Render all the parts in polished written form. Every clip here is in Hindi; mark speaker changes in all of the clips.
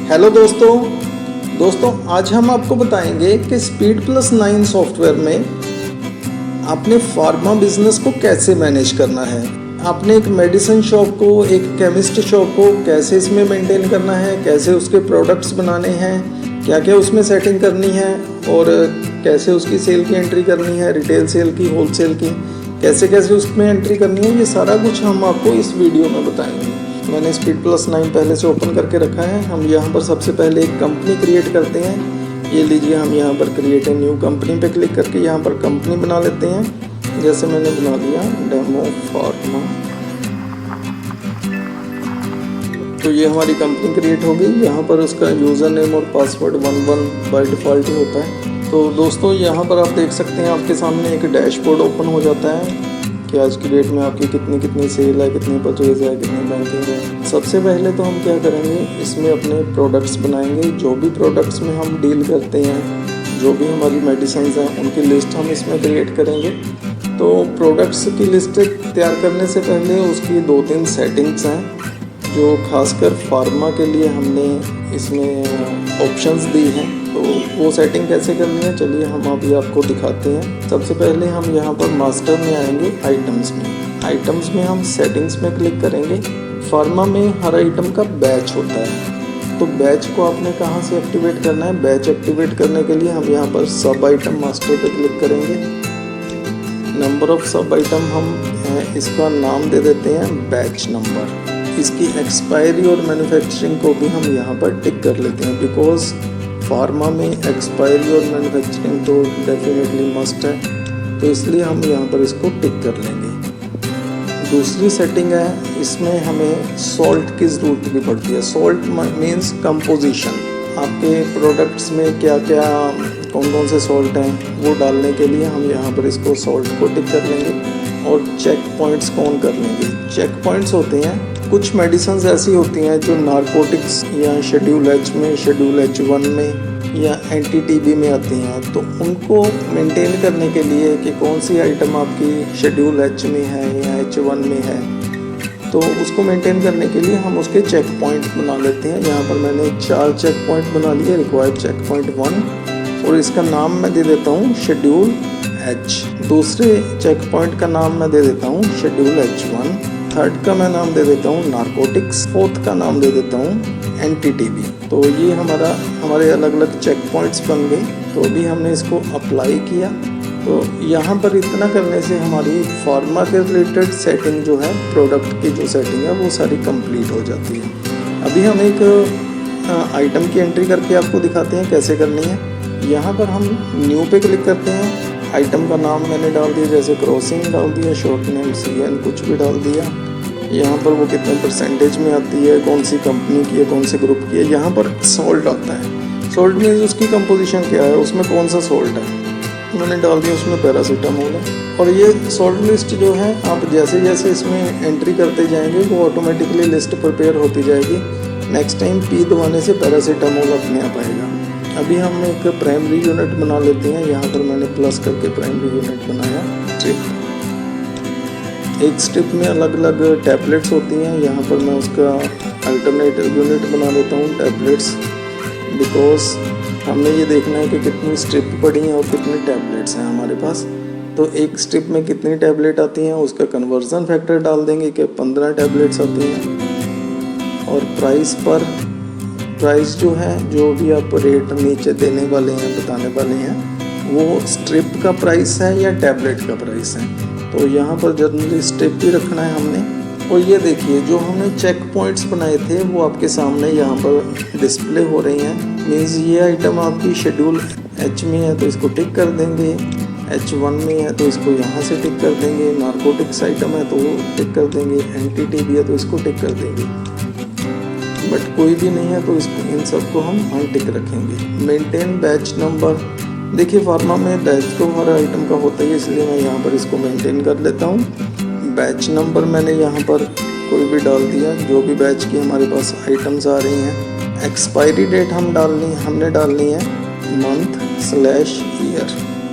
Speaker 1: हेलो दोस्तों आज हम आपको बताएंगे कि SpeedPlus9 सॉफ्टवेयर में आपने फार्मा बिजनेस को कैसे मैनेज करना है। आपने एक मेडिसिन शॉप को, एक केमिस्ट शॉप को कैसे इसमें मेंटेन करना है, कैसे उसके प्रोडक्ट्स बनाने हैं, क्या क्या उसमें सेटिंग करनी है और कैसे उसकी सेल की एंट्री करनी है, रिटेल सेल की, होलसेल की, कैसे कैसे उसमें एंट्री करनी है। ये सारा कुछ हम आपको इस वीडियो में बताएंगे। मैंने SpeedPlus9 पहले से ओपन करके रखा है। हम यहाँ पर सबसे पहले एक कंपनी क्रिएट करते हैं। ये लीजिए, हम यहाँ पर क्रिएट ए न्यू कंपनी पे क्लिक करके यहाँ पर कंपनी बना लेते हैं। जैसे मैंने बना लिया डेमो फार्मा, तो ये हमारी कंपनी क्रिएट हो गई। यहाँ पर उसका यूज़र नेम और पासवर्ड 11 बाय डिफ़ॉल्ट ही होता है। तो दोस्तों यहाँ पर आप देख सकते हैं, आपके सामने एक डैशबोर्ड ओपन हो जाता है कि आज की डेट में आपकी कितनी सेल है, कितनी परचेज है, कितनी बैंकिंग है। सबसे पहले तो हम क्या करेंगे, इसमें अपने प्रोडक्ट्स बनाएंगे। जो भी प्रोडक्ट्स में हम डील करते हैं, जो भी हमारी मेडिसिन्स हैं, उनकी लिस्ट हम इसमें क्रिएट करेंगे। तो प्रोडक्ट्स की लिस्ट तैयार करने से पहले उसकी 2-3 सेटिंग्स हैं जो खासकर फार्मा के लिए हमने इसमें ऑप्शंस दी हैं। तो वो सेटिंग कैसे करनी है, चलिए हम अभी आपको दिखाते हैं। सबसे पहले हम यहाँ पर मास्टर में आएंगे, आइटम्स में हम सेटिंग्स में क्लिक करेंगे। फार्मा में हर आइटम का बैच होता है, तो बैच को आपने कहाँ से एक्टिवेट करना है। बैच एक्टिवेट करने के लिए हम यहाँ पर सब आइटम मास्टर पे क्लिक करेंगे। नंबर ऑफ सब आइटम हम इसका नाम दे देते हैं बैच नंबर। इसकी एक्सपायरी और मैन्युफैक्चरिंग को भी हम यहाँ पर टिक कर लेते हैं, बिकॉज फार्मा में एक्सपायरी और मैन्युफैक्चरिंग तो डेफिनेटली मस्ट है, तो इसलिए हम यहाँ पर इसको टिक कर लेंगे। दूसरी सेटिंग है, इसमें हमें सॉल्ट की ज़रूरत भी पड़ती है। Salt means composition. आपके प्रोडक्ट्स में क्या क्या कौन कौन से सॉल्ट हैं वो डालने के लिए हम यहाँ पर इसको सॉल्ट को टिक कर लेंगे। और चेक पॉइंट्स को ऑन कर लेंगे। चेक पॉइंट्स होते हैं, कुछ मेडिसिन्स ऐसी होती हैं जो नारकोटिक्स या शेड्यूल H में, शेड्यूल H1 में या NTTB में आती हैं, तो उनको मेंटेन करने के लिए कि कौन सी आइटम आपकी शेड्यूल H में है या H1 में है, तो उसको मेंटेन करने के लिए हम उसके चेक पॉइंट बना लेते हैं। यहाँ पर मैंने 4 चेक पॉइंट बना लिए। रिक्वायर्ड चेक पॉइंट 1 और इसका नाम मैं दे देता हूँ शेड्यूल H। दूसरे चेक पॉइंट का नाम मैं दे देता हूँ शेड्यूल H1। थर्ड का मैं नाम दे देता हूँ नारकोटिक्स। फोर्थ का नाम दे देता हूँ NTTB। तो ये हमारे अलग अलग चेक पॉइंट्स बन गए। तो अभी हमने इसको अप्लाई किया। तो यहाँ पर इतना करने से हमारी फार्मा के रिलेटेड सेटिंग जो है, प्रोडक्ट की जो सेटिंग है, वो सारी कंप्लीट हो जाती है। अभी हम एक आइटम की एंट्री करके आपको दिखाते हैं कैसे करनी है। यहाँ पर हम न्यू पे क्लिक करते हैं। आइटम का नाम मैंने डाल दिया, जैसे क्रॉसिंग डाल दिया, शॉर्ट नेम CN कुछ भी डाल दिया। यहाँ पर वो कितने परसेंटेज में आती है, कौन सी कंपनी की है, कौन से ग्रुप की है। यहाँ पर सॉल्ट आता है। सॉल्ट में उसकी कंपोजिशन क्या है, उसमें कौन सा सॉल्ट है, मैंने डाल दिया उसमें पैरासीटामोल है। और ये सॉल्ट लिस्ट जो है, आप जैसे जैसे इसमें एंट्री करते जाएंगे वो ऑटोमेटिकली लिस्ट प्रिपेयर होती जाएगी। नेक्स्ट टाइम P दबाने से पैरासीटामोल अपने आप आएगा। अभी हम एक प्राइमरी यूनिट बना लेते हैं। यहाँ पर मैंने प्लस करके प्राइमरी यूनिट बनाया। एक स्ट्रिप में अलग अलग टैबलेट्स होती हैं। यहाँ पर मैं उसका अल्टरनेटिव यूनिट बना लेता हूँ टैबलेट्स, बिकॉज हमने ये देखना है कि कितनी स्ट्रिप पड़ी हैं और कितने टैबलेट्स हैं हमारे पास। तो एक स्ट्रिप में कितनी टैबलेट आती हैं उसका कन्वर्जन फैक्टर डाल देंगे कि 15 टैबलेट्स आती हैं। और प्राइस जो है, जो भी आप रेट नीचे देने वाले हैं, बताने वाले हैं, वो स्ट्रिप का प्राइस है या टैबलेट का प्राइस है। तो यहाँ पर जनरली स्ट्रिप भी रखना है हमने। और ये देखिए, जो हमने चेक पॉइंट्स बनाए थे वो आपके सामने यहाँ पर डिस्प्ले हो रही हैं। मीन्स ये आइटम आपकी शेड्यूल H में है तो इसको टिक कर देंगे, H1 में है तो इसको यहाँ से टिक कर देंगे, नारकोटिक्स आइटम है तो वो टिक कर देंगे, NTTB है तो इसको टिक कर देंगे। बट कोई भी नहीं है तो इसको, इन सब को हम अनटिक रखेंगे। मेंटेन बैच नंबर, देखिए फार्मा में बैच तो हर आइटम का होता है, इसलिए मैं यहाँ पर इसको मेंटेन कर लेता हूँ। बैच नंबर मैंने यहाँ पर कोई भी डाल दिया, जो भी बैच की हमारे पास आइटम्स आ रही हैं। एक्सपायरी डेट हमने डालनी है month/year।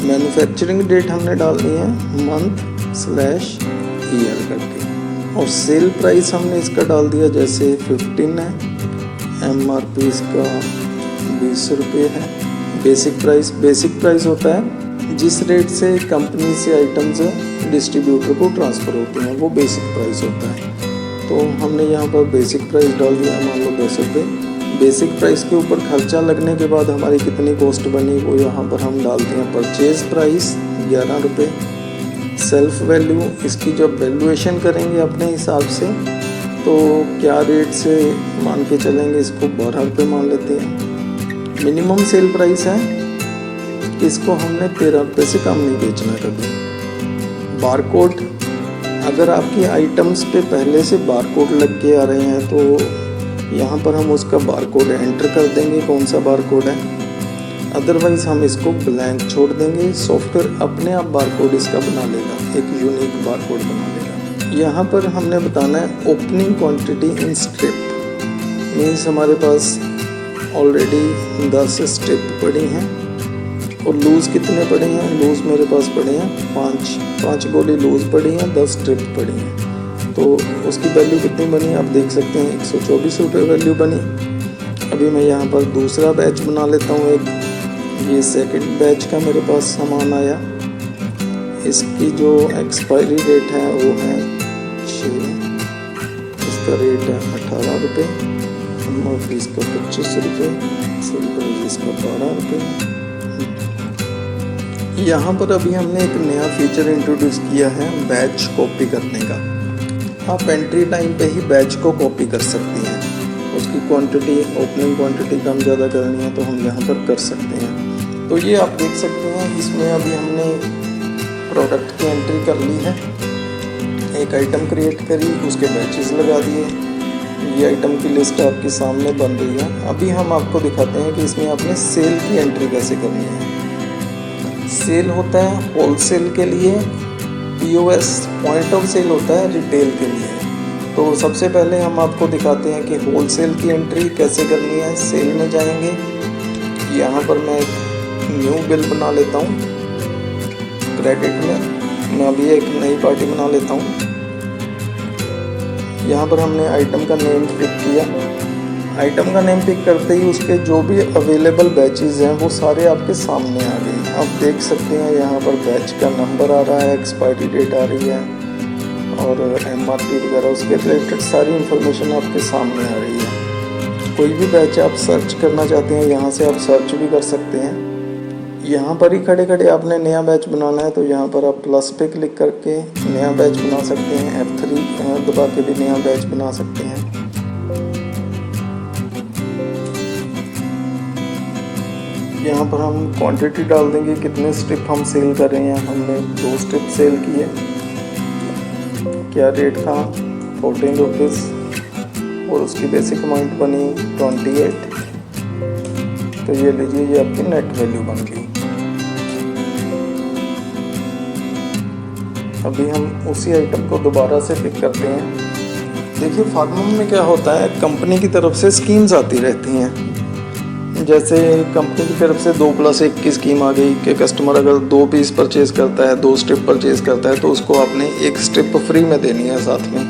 Speaker 1: मैन्युफैक्चरिंग डेट हमने डालनी है month/year करके। और सेल प्राइस हमने इसका डाल दिया, जैसे 15 है MRP इसका 20 रुपये है। बेसिक प्राइस होता है जिस रेट से कंपनी से आइटम्स डिस्ट्रीब्यूटर को ट्रांसफ़र होते हैं, वो बेसिक प्राइस होता है। तो हमने यहाँ पर बेसिक प्राइस डाल दिया, मान लो 10 रुपये। बेसिक प्राइस के ऊपर खर्चा लगने के बाद हमारी कितनी कॉस्ट बनी वो यहाँ पर हम डालते हैं। परचेज़ प्राइस 11 रुपये। सेल्फ वैल्यू, इसकी जब वैल्यूएशन करेंगे अपने हिसाब से तो क्या रेट से मान के चलेंगे, इसको 12 रुपये मान लेते हैं। मिनिमम सेल प्राइस है, इसको हमने 13 रुपये से कम नहीं बेचना कभी। बारकोड, अगर आपकी आइटम्स पे पहले से बारकोड लग के आ रहे हैं तो यहाँ पर हम उसका बारकोड एंटर कर देंगे, कौन सा बारकोड है। अदरवाइज़ हम इसको ब्लैंक छोड़ देंगे, सॉफ्टवेयर अपने आप बारकोड इसका बना लेगा, एक यूनिक बारकोड बना लेगा। यहाँ पर हमने बताना है opening quantity in strip, means हमारे पास ऑलरेडी 10 स्ट्रिप पड़ी हैं और लूज़ कितने पड़े हैं। लूज़ मेरे पास पड़े हैं 5 गोली लूज़ पड़ी हैं, 10 स्ट्रिप पड़ी हैं। तो उसकी वैल्यू कितनी बनी आप देख सकते हैं, 124 रुपये वैल्यू बनी। अभी मैं यहाँ पर दूसरा बैच बना लेता हूँ। एक ये सेकंड बैच का मेरे पास सामान आया, इसकी जो एक्सपायरी डेट है वो है 6, इसका रेट है 18 रुपये, और इसका 25 रुपये, इसका 12 रुपये। यहाँ पर अभी हमने एक नया फीचर इंट्रोड्यूस किया है बैच कॉपी करने का। आप एंट्री टाइम पे ही बैच को कॉपी कर सकती हैं। उसकी क्वांटिटी, ओपनिंग क्वांटिटी कम ज़्यादा करनी है तो हम यहाँ पर कर सकते हैं। तो ये आप देख सकते हैं, इसमें अभी हमने प्रोडक्ट की एंट्री कर ली है, एक आइटम क्रिएट करी, उसके बैचेस लगा दिए। ये आइटम की लिस्ट आपके सामने बन रही है। अभी हम आपको दिखाते हैं कि इसमें आपने सेल की एंट्री कैसे करनी है। सेल होता है होलसेल के लिए, POS पॉइंट ऑफ सेल होता है रिटेल के लिए। तो सबसे पहले हम आपको दिखाते हैं कि होलसेल की एंट्री कैसे करनी है। सेल में जाएंगे, यहाँ पर मैं एक न्यू बिल बना लेता हूँ। क्रेडिट में मैं अभी एक नई पार्टी बना लेता हूँ। यहाँ पर हमने आइटम का नेम पिक किया। आइटम का नेम पिक करते ही उसके जो भी अवेलेबल बैचेस हैं वो सारे आपके सामने आ गए। आप देख सकते हैं यहाँ पर बैच का नंबर आ रहा है, एक्सपायरी डेट आ रही है और MRP वगैरह उसके रिलेटेड सारी इन्फॉर्मेशन आपके सामने आ रही है। कोई भी बैच आप सर्च करना चाहते हैं यहाँ से आप सर्च भी कर सकते हैं। यहाँ पर ही खड़े खड़े आपने नया बैच बनाना है तो यहाँ पर आप प्लस पे क्लिक करके नया बैच बना सकते हैं। F3 दबा के भी नया बैच बना सकते हैं। यहाँ पर हम क्वांटिटी डाल देंगे, कितने स्ट्रिप हम सेल कर रहे हैं। हमने 2 स्ट्रिप सेल की है। क्या रेट था 14 रुपीज़ और उसकी बेसिक अमाउंट बनी 28। तो ये लीजिए, ये आपकी नेट वैल्यू बन गई। अभी हम उसी आइटम को दोबारा से पिक करते हैं। देखिए फार्मम में क्या होता है, कंपनी की तरफ से स्कीम्स आती रहती हैं। जैसे कंपनी की तरफ से 2+1 की स्कीम आ गई कि कस्टमर अगर 2 पीस परचेज़ करता है, 2 स्ट्रिप परचेज़ करता है तो उसको आपने 1 स्ट्रिप फ्री में देनी है साथ में।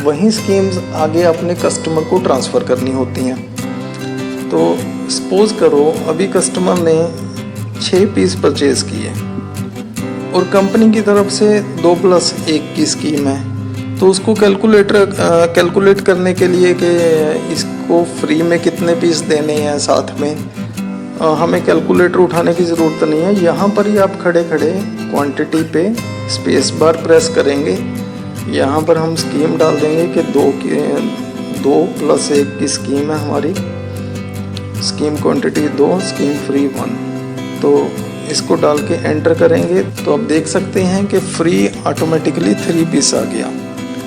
Speaker 1: वही स्कीम्स आगे अपने कस्टमर को ट्रांसफ़र करनी होती हैं। तो सपोज़ करो अभी कस्टमर ने 6 पीस परचेज़ किए और कंपनी की तरफ से 2+1 की स्कीम है, तो उसको कैलकुलेट करने के लिए कि इसको फ्री में कितने पीस देने हैं साथ में, हमें कैलकुलेटर उठाने की ज़रूरत नहीं है। यहाँ पर ही आप खड़े खड़े क्वांटिटी पे स्पेस बार प्रेस करेंगे। यहाँ पर हम स्कीम डाल देंगे कि 2+1 की स्कीम है हमारी, स्कीम क्वांटिटी 2, स्कीम फ्री 1। तो इसको डाल के एंटर करेंगे तो आप देख सकते हैं कि फ्री ऑटोमेटिकली 3 पीस आ गया।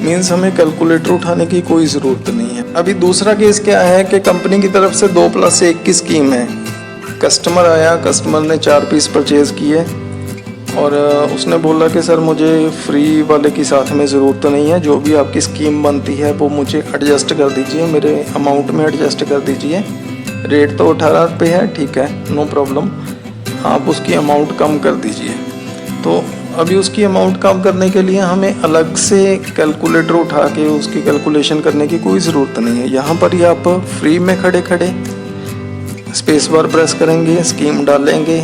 Speaker 1: मीन्स हमें कैलकुलेटर उठाने की कोई ज़रूरत नहीं है। अभी दूसरा केस क्या है कि कंपनी की तरफ से 2+1 की स्कीम है। कस्टमर आया, कस्टमर ने 4 पीस परचेज़ किए और उसने बोला कि सर मुझे फ्री वाले की साथ में ज़रूरत नहीं है, जो भी आपकी स्कीम बनती है वो मुझे एडजस्ट कर दीजिए, मेरे अमाउंट में एडजस्ट कर दीजिए। रेट तो 18 रुपये है, ठीक है, नो प्रॉब्लम, आप उसकी अमाउंट कम कर दीजिए। तो अभी उसकी अमाउंट कम करने के लिए हमें अलग से कैलकुलेटर उठा के उसकी कैलकुलेशन करने की कोई ज़रूरत नहीं है। यहाँ पर ही आप फ्री में खड़े खड़े स्पेस बार प्रेस करेंगे, स्कीम डालेंगे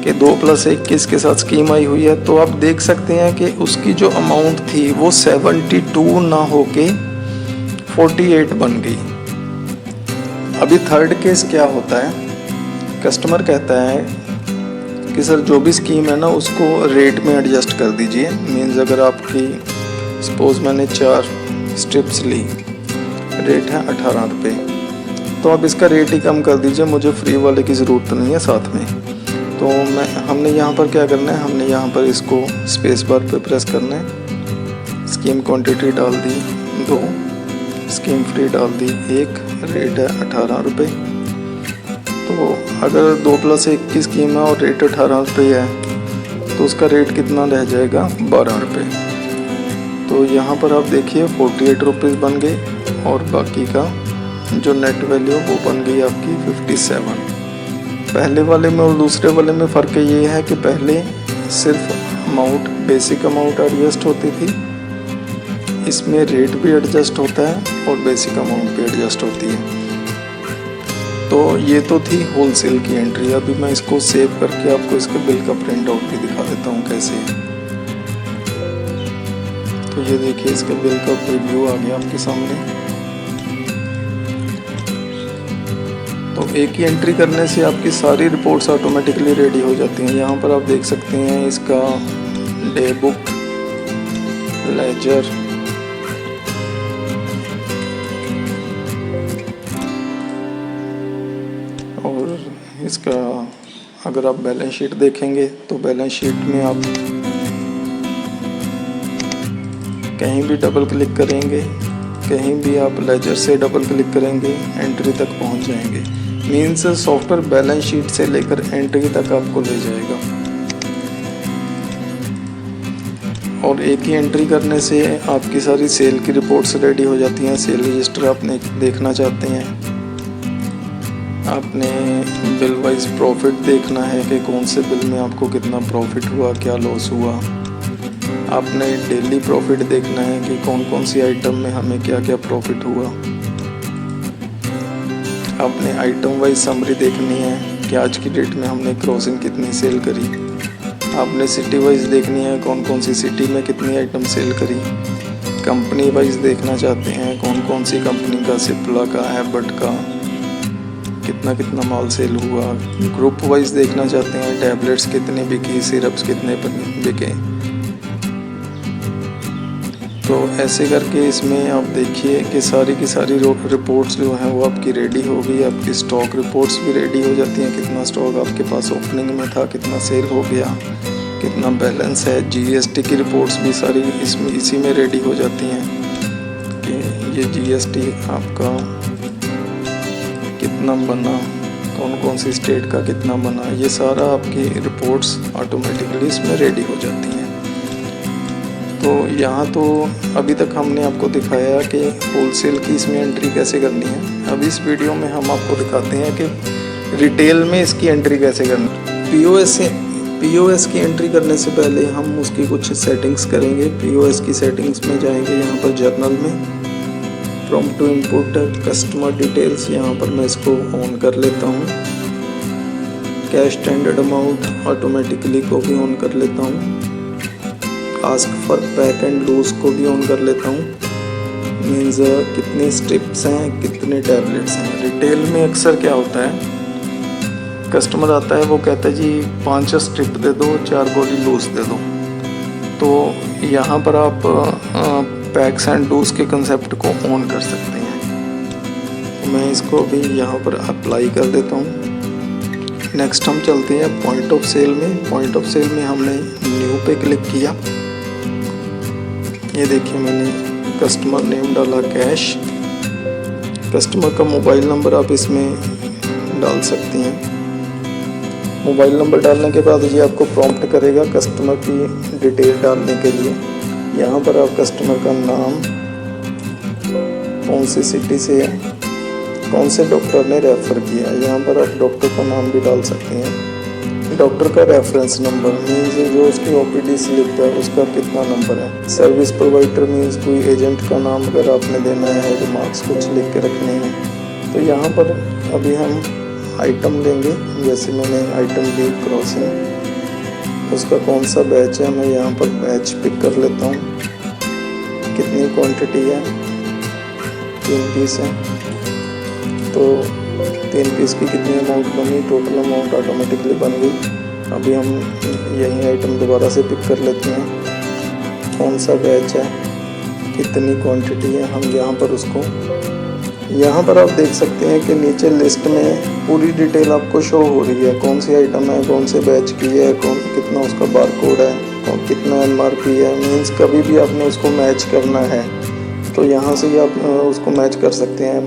Speaker 1: कि 2+21 के साथ स्कीम आई हुई है, तो आप देख सकते हैं कि उसकी जो अमाउंट थी वो 72 ना होके 48 बन गई। अभी थर्ड केस क्या होता है, कस्टमर कहता है कि सर जो भी स्कीम है ना उसको रेट में एडजस्ट कर दीजिए। मीन्स अगर आपकी सपोज मैंने 4 स्ट्रिप्स ली, रेट है 18 रुपये, तो आप इसका रेट ही कम कर दीजिए, मुझे फ्री वाले की ज़रूरत नहीं है साथ में। तो हमने यहाँ पर क्या करना है, हमने यहाँ पर इसको स्पेस बार पे प्रेस करना है। स्कीम क्वांटिटी डाल दी 2, स्कीम फ्री डाल दी 1, रेट है 18 रुपये। तो अगर 2+1 की स्कीम है और रेट 18 रुपये है तो उसका रेट कितना रह जाएगा, 12 रुपये। तो यहाँ पर आप देखिए 48 रुपीज़ बन गए और बाकी का जो नेट वैल्यू वो बन गई आपकी 57। पहले वाले में और दूसरे वाले में फ़र्क ये है कि पहले सिर्फ अमाउंट, बेसिक अमाउंट एडजस्ट होती थी, इसमें रेट भी एडजस्ट होता है और बेसिक अमाउंट भी एडजस्ट होती है। तो ये तो थी होलसेल की एंट्री। अभी मैं इसको सेव करके आपको इसके बिल का प्रिंट आउट भी दिखा देता हूँ कैसे है। तो ये देखिए इसका बिल का प्रीव्यू आ गया आपके सामने। तो एक ही एंट्री करने से आपकी सारी रिपोर्ट्स ऑटोमेटिकली रेडी हो जाती हैं। यहाँ पर आप देख सकते हैं इसका डे बुक, लेजर, और इसका अगर आप बैलेंस शीट देखेंगे तो बैलेंस शीट में आप कहीं भी डबल क्लिक करेंगे, कहीं भी आप लेजर से डबल क्लिक करेंगे, एंट्री तक पहुंच जाएंगे। मीन्स सॉफ्टवेयर बैलेंस शीट से लेकर एंट्री तक आपको ले जाएगा। और एक ही एंट्री करने से आपकी सारी सेल की रिपोर्ट्स रेडी हो जाती हैं। सेल रजिस्टर आपने देखना चाहते हैं, आपने बिल वाइज प्रॉफिट देखना है कि कौन से बिल में आपको कितना प्रॉफिट हुआ, क्या लॉस हुआ। आपने डेली प्रॉफिट देखना है कि कौन कौन सी आइटम में हमें क्या क्या प्रॉफिट हुआ। आपने आइटम वाइज समरी देखनी है कि आज की डेट में हमने क्रॉसिंग कितनी सेल करी। आपने सिटी वाइज देखनी है कौन कौन सी सिटी में कितनी आइटम सेल करी। कंपनी वाइज देखना चाहते हैं कौन कौन सी कंपनी का, सिप्ला का, एबट का कितना कितना माल सेल हुआ। ग्रुप वाइज देखना चाहते हैं टैबलेट्स कितने बिकी, सिरप्स कितने बिके। तो ऐसे करके इसमें आप देखिए कि सारी की सारी रिपोर्ट्स जो हैं वो आपकी रेडी हो गई। आपकी स्टॉक रिपोर्ट्स भी रेडी हो जाती हैं, कितना स्टॉक आपके पास ओपनिंग में था, कितना सेल हो गया, कितना बैलेंस है। जीएसटी की रिपोर्ट्स भी सारी इसमें इसी में रेडी हो जाती हैं कि ये जीएसटी आपका कितना बना, कौन कौन सी स्टेट का कितना बना, ये सारा आपकी रिपोर्ट्स ऑटोमेटिकली इसमें रेडी हो जाती हैं। तो यहाँ तो अभी तक हमने आपको दिखाया कि होलसेल की इसमें एंट्री कैसे करनी है। अब इस वीडियो में हम आपको दिखाते हैं कि रिटेल में इसकी एंट्री कैसे करनी है। पीओएस की एंट्री करने से पहले हम उसकी कुछ सेटिंग्स करेंगे। पीओएस की सेटिंग्स में जाएंगे, यहाँ पर जर्नल में prompt to input customer details, यहाँ पर मैं इसको ऑन कर लेता हूँ। कैश स्टैंडर्ड अमाउंट ऑटोमेटिकली को भी ऑन कर लेता हूँ। Ask for pack and loose को भी ऑन कर लेता हूँ। मीन्स कितने स्ट्रिप्स हैं, कितने टैबलेट्स हैं। रिटेल में अक्सर क्या होता है, कस्टमर आता है वो कहता है जी 5 स्ट्रिप दे दो, 4 गोली लूज दे दो। तो यहाँ पर आप पैक्स एंड डूज के कंसेप्ट को ऑन कर सकते हैं। तो मैं इसको भी यहाँ पर अप्लाई कर देता हूँ। नेक्स्ट हम चलते हैं पॉइंट ऑफ सेल में। पॉइंट ऑफ सेल में हमने न्यू पे क्लिक किया। ये देखिए मैंने कस्टमर नेम डाला कैश। कस्टमर का मोबाइल नंबर आप इसमें डाल सकती हैं। मोबाइल नंबर डालने के बाद ये आपको प्रॉम्प्ट करेगा कस्टमर की डिटेल डालने के लिए। यहाँ पर आप कस्टमर का नाम, कौन सी सिटी से है, कौन से डॉक्टर ने रेफ़र किया, यहाँ पर आप डॉक्टर का नाम भी डाल सकते हैं। डॉक्टर का रेफरेंस नंबर मीन्स जो उसकी ओपीडी स्लिप है उसका कितना नंबर है। सर्विस प्रोवाइडर मीन्स कोई एजेंट का नाम अगर आपने देना है, रिमार्क्स कुछ लिख के रखने हैं। तो यहाँ पर अभी हम आइटम लेंगे, जैसे मैंने आइटम ली क्रॉसिंग, उसका कौन सा बैच है, मैं यहाँ पर बैच पिक कर लेता हूँ। कितनी क्वांटिटी है, 3 पीस है, तो 3 पीस की कितनी अमाउंट बनी, टोटल अमाउंट ऑटोमेटिकली बन गई। अभी हम यही आइटम दोबारा से पिक कर लेते हैं, कौन सा बैच है, कितनी क्वांटिटी है, हम यहाँ पर उसको, यहाँ पर आप देख सकते हैं कि नीचे लिस्ट में पूरी डिटेल आपको शो हो रही है, कौन सी आइटम है, कौन से बैच की है, कितना उसका बारकोड है और कितना MRP है। मीन्स कभी भी आपने उसको मैच करना है तो यहाँ से ही आप उसको मैच कर सकते हैं।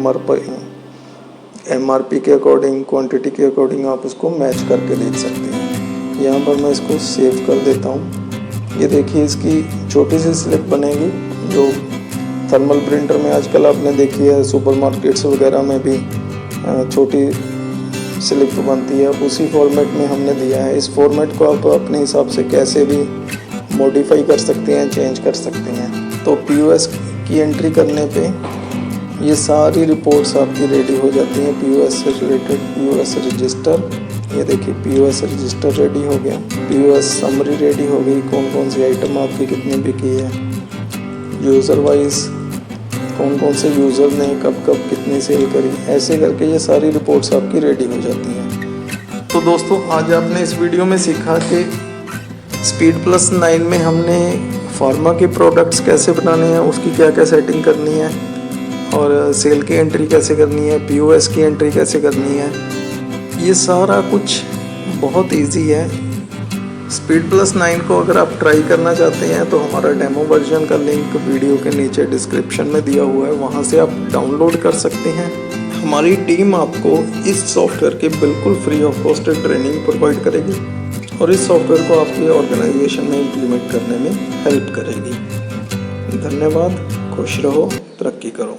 Speaker 1: MRP के अकॉर्डिंग, क्वांटिटी के अकॉर्डिंग आप उसको मैच करके देख सकते हैं। यहाँ पर मैं इसको सेव कर देता हूँ। ये देखिए इसकी छोटी सी स्लिप बनेगी जो थर्मल प्रिंटर में आजकल आपने देखी है, सुपरमार्केट्स वगैरह में भी छोटी स्लिप बनती है, उसी फॉर्मेट में हमने दिया है। इस फॉर्मेट को आप अपने हिसाब से कैसे भी मॉडिफाई कर सकते हैं, चेंज कर सकते हैं। तो POS की एंट्री करने पे ये सारी रिपोर्ट्स आपकी रेडी हो जाती हैं। POS से रिलेटेड POS रजिस्टर, ये देखिए POS रजिस्टर रेडी हो गया, POS समरी रेडी हो गई, कौन कौन सी आइटम आपकी कितनी बिकी है, यूज़र वाइज कौन कौन से यूज़र ने कब कब कितनी सेल करी, ऐसे करके ये सारी रिपोर्ट्स आपकी रेडी हो जाती हैं। तो दोस्तों आज आपने इस वीडियो में सीखा कि SpeedPlus9 में हमने फार्मा के प्रोडक्ट्स कैसे बनाने हैं, उसकी क्या क्या सेटिंग करनी है, और सेल की एंट्री कैसे करनी है, POS की एंट्री कैसे करनी है। ये सारा कुछ बहुत इजी है। SpeedPlus9 को अगर आप ट्राई करना चाहते हैं तो हमारा डेमो वर्जन का लिंक वीडियो के नीचे डिस्क्रिप्शन में दिया हुआ है, वहाँ से आप डाउनलोड कर सकते हैं। हमारी टीम आपको इस सॉफ्टवेयर की बिल्कुल free of cost training provide करेगी और इस सॉफ्टवेयर को आपके ऑर्गेनाइजेशन में इम्प्लीमेंट करने में हेल्प करेगी। धन्यवाद, खुश रहो, तरक्की करो।